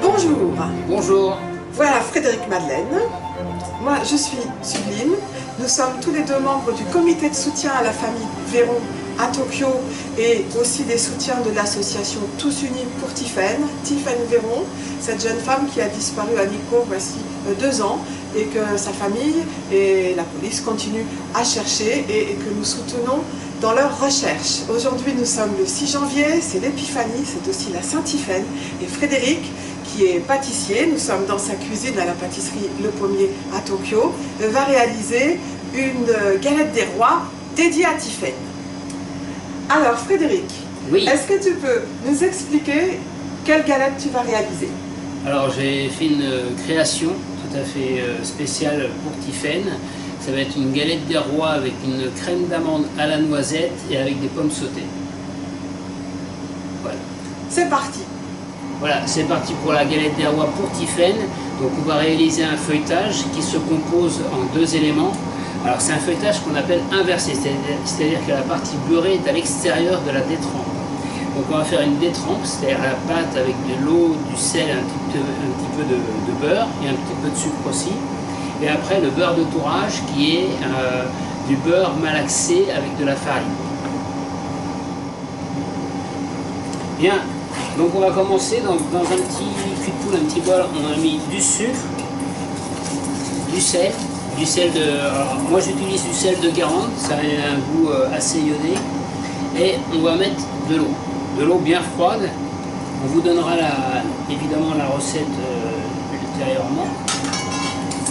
Bonjour. Bonjour. Voilà Frédéric Madeleine. Moi je suis Sublime. Nous sommes tous les deux membres du comité de soutien à la famille Véron à Tokyo et aussi des soutiens de l'association Tous Unis pour Tiffaine Véron, cette jeune femme qui a disparu à Nikko voici 2 ans et que sa famille et la police continuent à chercher et que nous soutenons dans leurs recherches. Aujourd'hui nous sommes le 6 janvier, c'est l'Épiphanie, c'est aussi la Saint-Tiphaine et Frédéric qui est pâtissier, nous sommes dans sa cuisine à la pâtisserie Le Pommier à Tokyo, va réaliser une galette des rois dédiée à Tiphaine. Alors Frédéric, Oui. Est-ce que tu peux nous expliquer quelle galette tu vas réaliser? Alors j'ai fait une création tout à fait spéciale pour Tiphaine. Ça va être une galette des rois avec une crème d'amande à la noisette et avec des pommes sautées. Voilà. C'est parti. Voilà, c'est parti pour la galette des rois pour Tiphaine. Donc on va réaliser un feuilletage qui se compose en 2 éléments. Alors c'est un feuilletage qu'on appelle inversé, c'est-à-dire que la partie beurrée est à l'extérieur de la détrempe. Donc on va faire une détrempe, c'est-à-dire la pâte avec de l'eau, du sel, un petit peu de beurre et un petit peu de sucre aussi. Et après le beurre de tourage qui est du beurre malaxé avec de la farine. Bien, donc on va commencer dans un petit cul de poule, un petit bol, on a mis du sucre, du sel de... Alors, moi j'utilise du sel de Guérande, ça a un goût assez iodé. Et on va mettre de l'eau bien froide. On vous donnera évidemment la recette ultérieurement.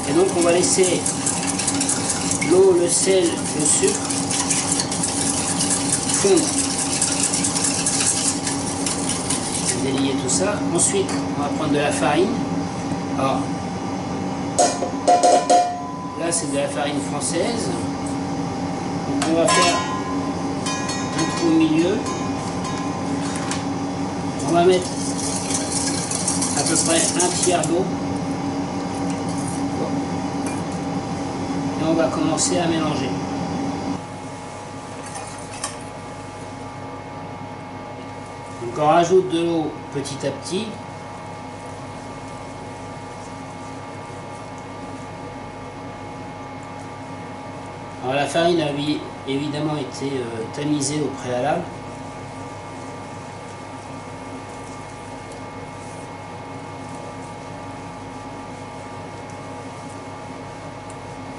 Et donc on va laisser l'eau, le sel, le sucre fondre. Délier tout ça. Ensuite on va prendre de la farine. Alors, là c'est de la farine française. Donc on va faire un trou au milieu. On va mettre à peu près un tiers d'eau. Et on va commencer à mélanger. Donc on rajoute de l'eau petit à petit. Alors la farine a évidemment été tamisée au préalable.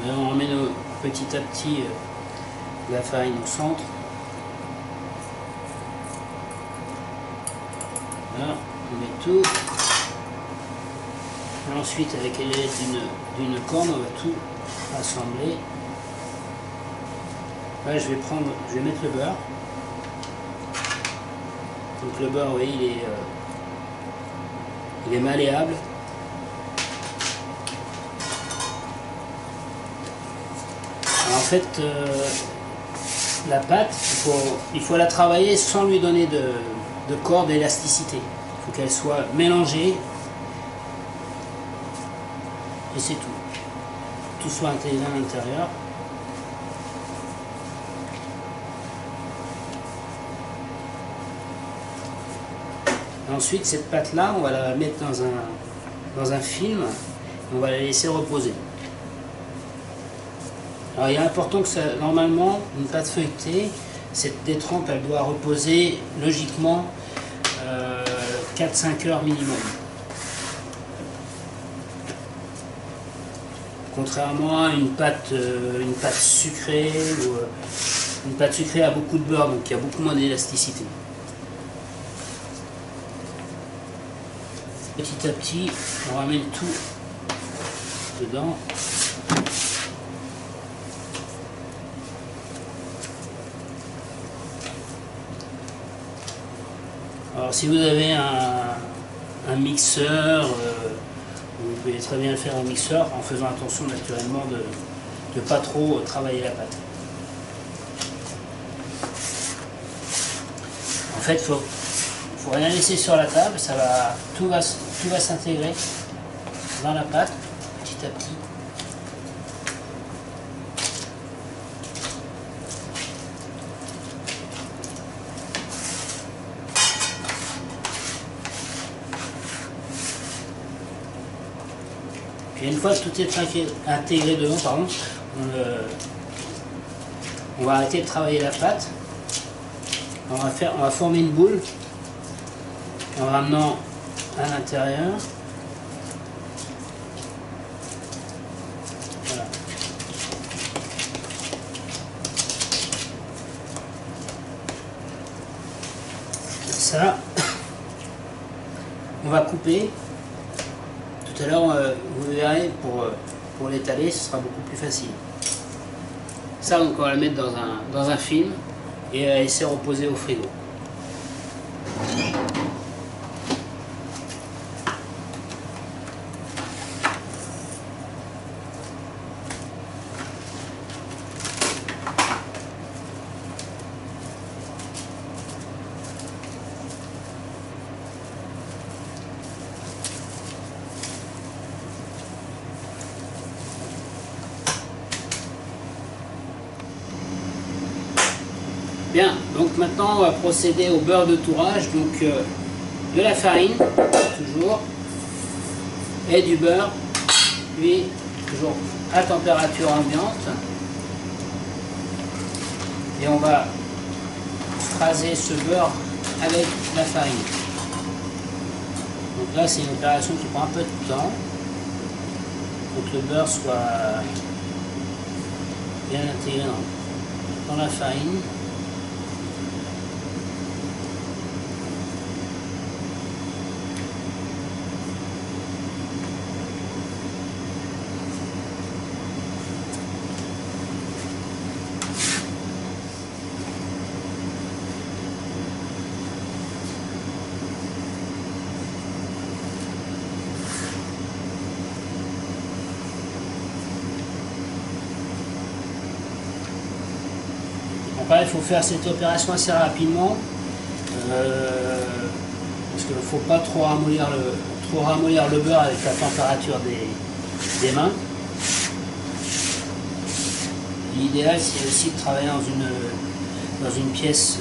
Et on remet petit à petit la farine au centre. Voilà, on met tout. Et ensuite avec l'aide d'une corne, on va tout assembler. Là, je vais mettre le beurre. Donc le beurre, oui, il est malléable. Alors, en fait, la pâte, il faut la travailler sans lui donner de corde d'élasticité. Il faut qu'elle soit mélangée. Et c'est tout. Tout soit intégré à l'intérieur. Ensuite, cette pâte-là, on va la mettre dans un film et on va la laisser reposer. Alors, il est important que normalement, une pâte feuilletée, cette détrempe, elle doit reposer logiquement 4-5 heures minimum. Contrairement à une pâte sucrée, une pâte sucrée a beaucoup de beurre, donc il y a beaucoup moins d'élasticité. Petit à petit, on ramène tout dedans. Alors si vous avez un mixeur Vous pouvez très bien le faire au mixeur en faisant attention naturellement de ne pas trop travailler la pâte. En fait, faut rien laisser sur la table, tout va s'intégrer dans la pâte petit à petit. Et une fois que tout est intégré dedans, on va arrêter de travailler la pâte. On va former une boule en ramenant à l'intérieur. Voilà. Ça, on va couper. Tout à l'heure, vous verrez, pour l'étaler, ce sera beaucoup plus facile. Ça, donc, on va le mettre dans un film et laisser reposer au frigo. Bien, donc maintenant on va procéder au beurre de tourage, donc de la farine, toujours, et du beurre, puis toujours à température ambiante. Et on va phraser ce beurre avec la farine. Donc là c'est une opération qui prend un peu de temps, pour que le beurre soit bien intégré dans la farine. Il faut faire cette opération assez rapidement parce qu'il ne faut pas trop ramollir le beurre avec la température des mains. L'idéal c'est aussi de travailler dans une pièce